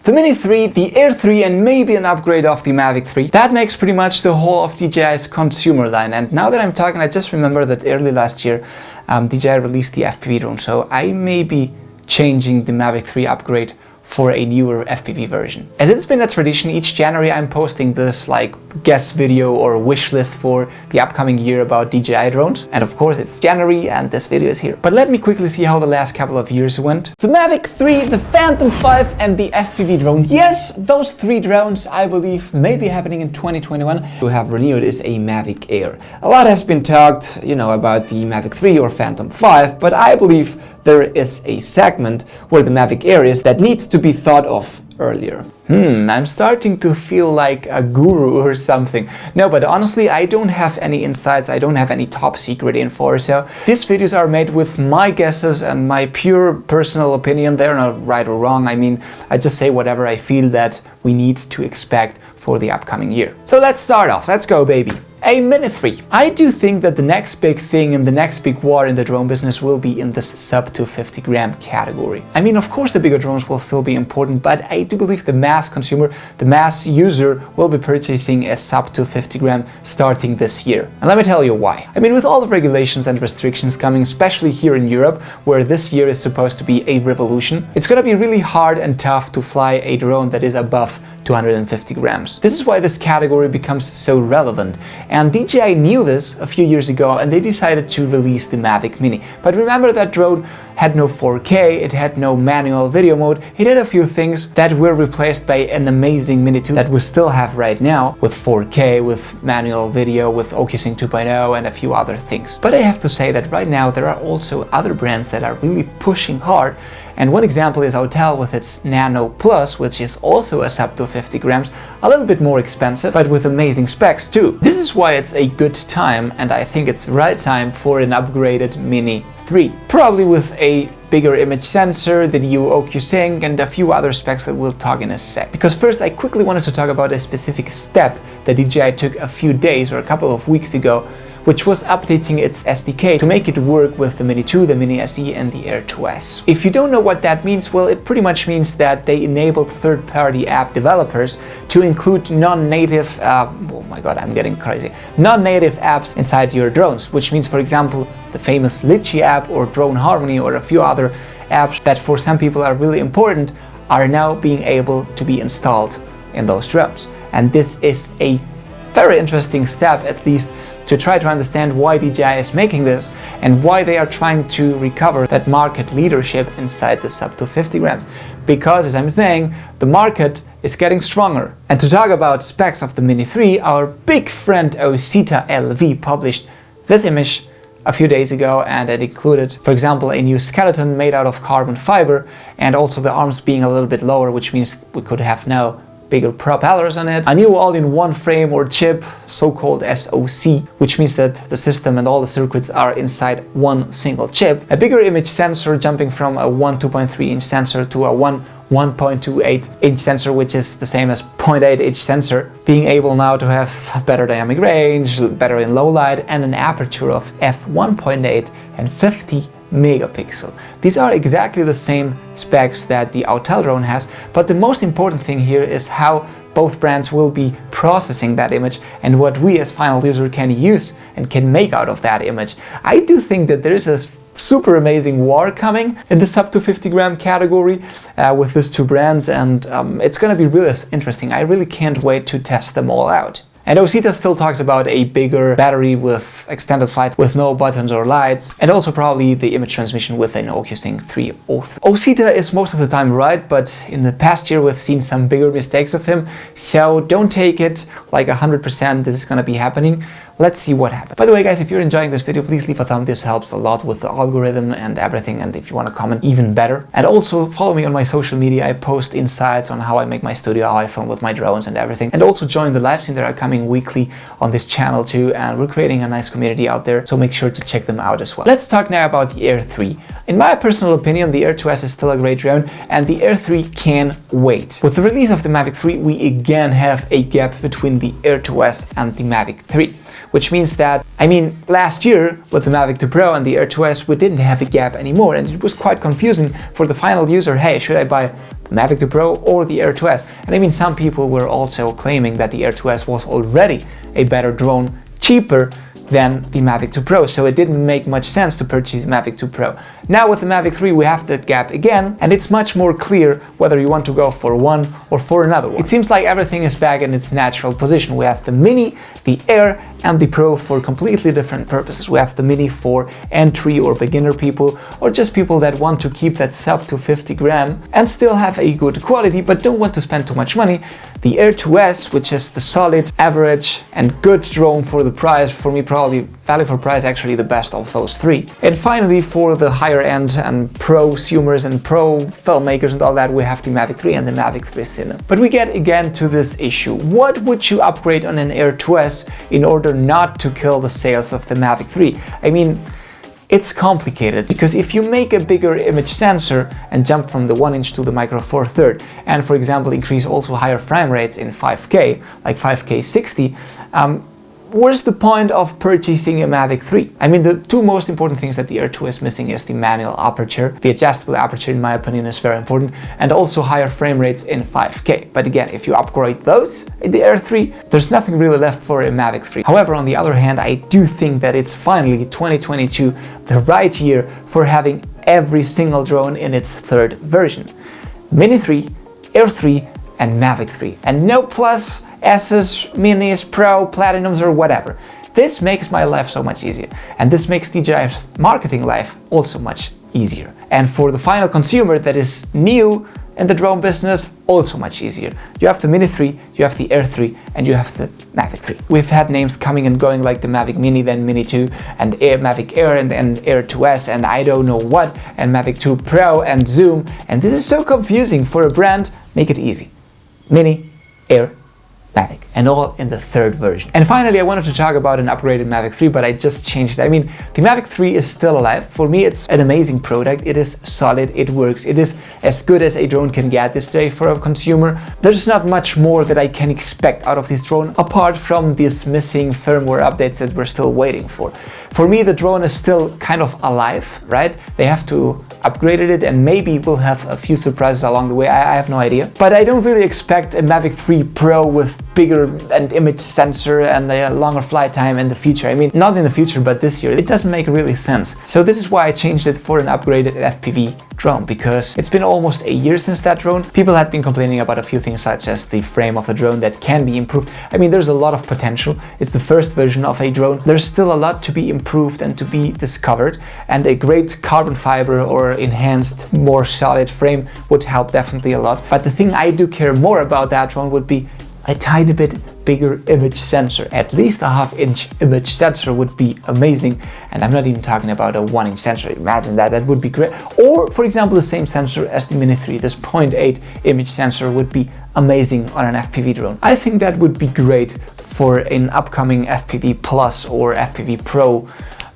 The Mini 3, the Air 3 and maybe an upgrade of the Mavic 3. That makes pretty much the whole of DJI's consumer line. And now that I'm talking, I just remember that early last year DJI released the Fpv drone, so I may be changing the Mavic 3 upgrade for a newer FPV version. As it's been a tradition, each January I'm posting this like guest video or wish list for the upcoming year about DJI drones. And of course it's January and this video is here. But let me quickly see how the last couple of years went. The Mavic 3, the Phantom 5 and the FPV drone. Yes, those three drones I believe may be happening in 2021. We have renewed is a Mavic Air. A lot has been talked, about the Mavic 3 or Phantom 5, but I believe there is a segment where the Mavic Air is that needs to be thought of earlier. I'm starting to feel like a guru or something. No, but honestly, I don't have any insights, I don't have any top secret info, so these videos are made with my guesses and my pure personal opinion. They're not right or wrong. I mean, I just say whatever I feel that we need to expect for the upcoming year. So let's start off, let's go baby. A Mini 3. I do think that the next big thing and the next big war in the drone business will be in this sub to 50 gram category. I mean, of course the bigger drones will still be important, but I do believe the mass consumer, the mass user will be purchasing a sub to 50 gram starting this year. And let me tell you why. I mean, with all the regulations and restrictions coming, especially here in Europe, where this year is supposed to be a revolution, it's gonna be really hard and tough to fly a drone that is above 250 grams. This is why this category becomes so relevant. And DJI knew this a few years ago and they decided to release the Mavic Mini. But remember, that drone had no 4K, it had no manual video mode, it had a few things that were replaced by an amazing Mini 2 that we still have right now with 4K, with manual video, with OcuSync 2.0 and a few other things. But I have to say that right now there are also other brands that are really pushing hard. And one example is Autel with its Nano Plus, which is also a sub to 50 grams, a little bit more expensive, but with amazing specs too. This is why it's a good time, and I think it's the right time for an upgraded Mini 3. Probably with a bigger image sensor, the new OcuSync, and a few other specs that we'll talk in a sec. Because first I quickly wanted to talk about a specific step that DJI took a few days or a couple of weeks ago, which was updating its SDK to make it work with the Mini 2, the Mini SE and the Air 2S. If you don't know what that means, well, it pretty much means that they enabled third-party app developers to include non-native, oh my god, I'm getting crazy, non-native apps inside your drones, which means, for example, the famous Litchi app or Drone Harmony or a few other apps that for some people are really important are now being able to be installed in those drones. And this is a very interesting step, at least to try to understand why DJI is making this and why they are trying to recover that market leadership inside the sub to 50 grams. Because, as I'm saying, the market is getting stronger. And to talk about specs of the Mini 3, our big friend Osita LV published this image a few days ago, and it included, for example, a new skeleton made out of carbon fiber and also the arms being a little bit lower, which means we could have now bigger propellers on it, a new all-in-one frame or chip, so-called SoC, which means that the system and all the circuits are inside one single chip, a bigger image sensor jumping from a 2.3 inch sensor to a 1.28 inch sensor, which is the same as 0.8 inch sensor, being able now to have better dynamic range, better in low light, and an aperture of f1.8 and 50 megapixel. These are exactly the same specs that the Autel drone has, but the most important thing here is how both brands will be processing that image and what we as final user can use and can make out of that image. I do think that there is a super amazing war coming in the sub to 50 gram category with these two brands, and it's gonna be really interesting. I really can't wait to test them all out. And Osita still talks about a bigger battery with extended flight with no buttons or lights, and also probably the image transmission with an OcuSync 303. Osita is most of the time right, but in the past year we've seen some bigger mistakes of him, so don't take it like 100% this is gonna be happening. Let's see what happens. By the way, guys, if you're enjoying this video, please leave a thumb. This helps a lot with the algorithm and everything. And if you want to comment, even better. And also follow me on my social media. I post insights on how I make my studio, how I film with my drones and everything. And also join the live streams that are coming weekly on this channel too. And we're creating a nice community out there, so make sure to check them out as well. Let's talk now about the Air 3. In my personal opinion, the Air 2S is still a great drone, and the Air 3 can wait. With the release of the Mavic 3, we again have a gap between the Air 2S and the Mavic 3. Which means that, last year with the Mavic 2 Pro and the Air 2S, we didn't have a gap anymore, and it was quite confusing for the final user. Hey, should I buy the Mavic 2 Pro or the Air 2S. And I mean, some people were also claiming that the Air 2S was already a better drone, cheaper than the Mavic 2 Pro, so it didn't make much sense to purchase the Mavic 2 Pro. Now with the Mavic 3 we have that gap again, and it's much more clear whether you want to go for one or for another one. It seems like everything is back in its natural position. We have the Mini, the Air, and the Pro for completely different purposes. We have the Mini for entry or beginner people, or just people that want to keep that sub to 50 gram and still have a good quality but don't want to spend too much money. The Air 2S, which is the solid, average and good drone for the price, for me probably value for price actually the best of those three. And finally, for the higher end and prosumers and pro filmmakers and all that, we have the Mavic 3 and the Mavic 3 Cine. But we get again to this issue. What would you upgrade on an Air 2S in order not to kill the sales of the Mavic 3? I mean, it's complicated, because if you make a bigger image sensor and jump from the 1" to the Micro Four Third, and for example increase also higher frame rates in 5K, like 5K 60, where's the point of purchasing a Mavic 3? I mean, the two most important things that the Air 2 is missing is the manual aperture. The adjustable aperture, in my opinion, is very important, and also higher frame rates in 5K. But again, if you upgrade those in the Air 3, there's nothing really left for a Mavic 3. However, on the other hand, I do think that it's finally 2022, the right year for having every single drone in its third version. Mini 3, Air 3, and Mavic 3. And no Plus, S's, Minis, Pro, Platinums or whatever. This makes my life so much easier. And this makes DJI's marketing life also much easier. And for the final consumer that is new in the drone business, also much easier. You have the Mini 3, you have the Air 3, and you have the Mavic 3. We've had names coming and going like the Mavic Mini, then Mini 2, and Mavic Air, and Air 2S, and I don't know what, and Mavic 2 Pro, and Zoom. And this is so confusing for a brand. Make it easy. Mini, Air, Mavic, and all in the third version. And finally, I wanted to talk about an upgraded Mavic 3, but I just changed it. I mean, the Mavic 3 is still alive. For me, it's an amazing product. It is solid, it works, it is as good as a drone can get this day for a consumer. There's not much more that I can expect out of this drone, apart from these missing firmware updates that we're still waiting for. For me, the drone is still kind of alive, right? They have to upgrade it, and maybe we'll have a few surprises along the way. I have no idea. But I don't really expect a Mavic 3 Pro with bigger and image sensor and a longer flight time in the future. I mean, not in the future, but this year. It doesn't make really sense. So this is why I changed it for an upgraded FPV drone, because it's been almost a year since that drone. People had been complaining about a few things, such as the frame of the drone that can be improved. I mean, there's a lot of potential. It's the first version of a drone. There's still a lot to be improved and to be discovered, and a great carbon fiber or enhanced, more solid frame would help definitely a lot. But the thing I do care more about that drone would be a tiny bit bigger image sensor. At least a 1/2" image sensor would be amazing, and I'm not even talking about a 1" sensor. Imagine that, that would be great. Or for example, the same sensor as the Mini 3, this 0.8 image sensor would be amazing on an FPV drone. I think that would be great for an upcoming FPV Plus or FPV Pro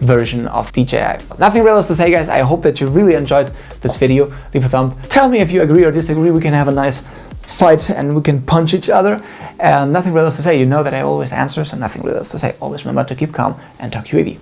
version of DJI. Nothing really else to say, guys. I hope that you really enjoyed this video. Leave a thumb. Tell me if you agree or disagree. We can have a nice fight and we can punch each other. And nothing really else to say. You know that I always answer, so nothing really else to say. Always remember to keep calm and talk UAV.